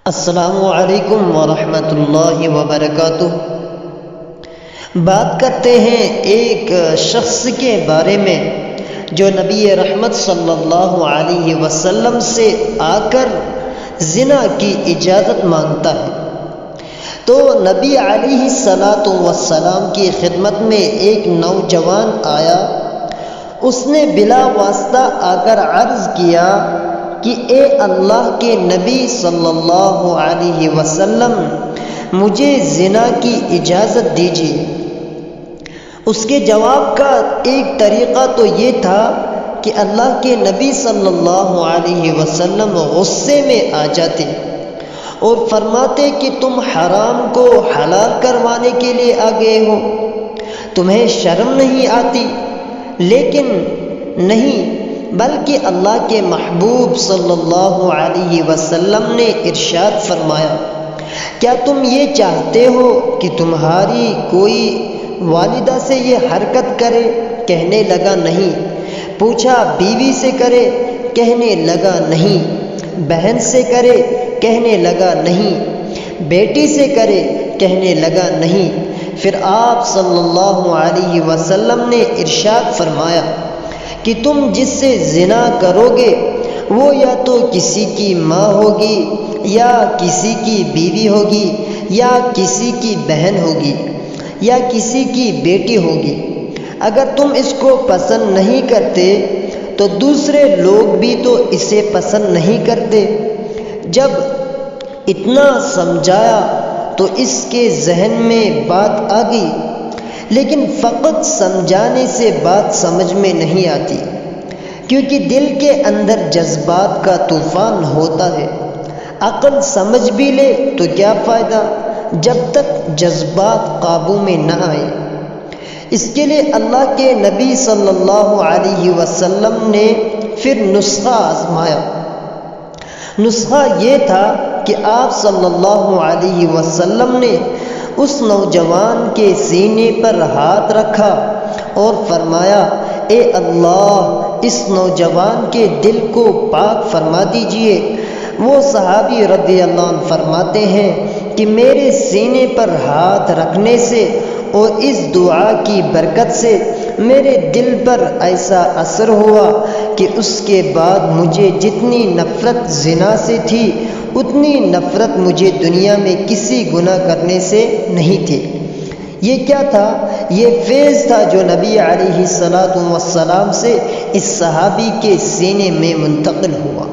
السلام علیکم ورحمۃ اللہ وبرکاتہ۔ بات کرتے ہیں ایک شخص کے بارے میں جو نبی رحمت صلی اللہ علیہ وسلم سے آ کر زنا کی اجازت مانگتا ہے۔ تو نبی علیہ الصلاۃ والسلام کی خدمت میں ایک نوجوان آیا۔ اس نے بلا واسطہ آ کر عرض کیا کہ اے اللہ کے نبی صلی اللہ علیہ وسلم، مجھے زنا کی اجازت دیجیے۔ اس کے جواب کا ایک طریقہ تو یہ تھا کہ اللہ کے نبی صلی اللہ علیہ وسلم غصے میں آ جاتے اور فرماتے کہ تم حرام کو حلال کروانے کے لیے آ گئے ہو، تمہیں شرم نہیں آتی؟ لیکن نہیں، بلکہ اللہ کے محبوب صلی اللہ علیہ وسلم نے ارشاد فرمایا، کیا تم یہ چاہتے ہو کہ تمہاری کوئی والدہ سے یہ حرکت کرے؟ کہنے لگا نہیں۔ پوچھا بیوی سے کرے؟ کہنے لگا نہیں۔ بہن سے کرے؟ کہنے لگا نہیں۔ بیٹی سے کرے؟ کہنے لگا نہیں۔ پھر آپ صلی اللہ علیہ وسلم نے ارشاد فرمایا کہ تم جس سے زنا کرو گے وہ یا تو کسی کی ماں ہوگی، یا کسی کی بیوی ہوگی، یا کسی کی بہن ہوگی، یا کسی کی بیٹی ہوگی۔ اگر تم اس کو پسند نہیں کرتے تو دوسرے لوگ بھی تو اسے پسند نہیں کرتے۔ جب اتنا سمجھایا تو اس کے ذہن میں بات آ گئی، لیکن فقط سمجھانے سے بات سمجھ میں نہیں آتی، کیونکہ دل کے اندر جذبات کا طوفان ہوتا ہے۔ عقل سمجھ بھی لے تو کیا فائدہ جب تک جذبات قابو میں نہ آئے۔ اس کے لیے اللہ کے نبی صلی اللہ علیہ وسلم نے پھر نسخہ آزمایا۔ نسخہ یہ تھا کہ آپ صلی اللہ علیہ وسلم نے اس نوجوان کے سینے پر ہاتھ رکھا اور فرمایا، اے اللہ، اس نوجوان کے دل کو پاک فرما دیجئے۔ وہ صحابی رضی اللہ عنہ فرماتے ہیں کہ میرے سینے پر ہاتھ رکھنے سے اور اس دعا کی برکت سے میرے دل پر ایسا اثر ہوا کہ اس کے بعد مجھے جتنی نفرت زنا سے تھی اتنی نفرت مجھے دنیا میں کسی گناہ کرنے سے نہیں تھی۔ یہ کیا تھا؟ یہ فیض تھا جو نبی علیہ الصلاۃ والسلام سے اس صحابی کے سینے میں منتقل ہوا۔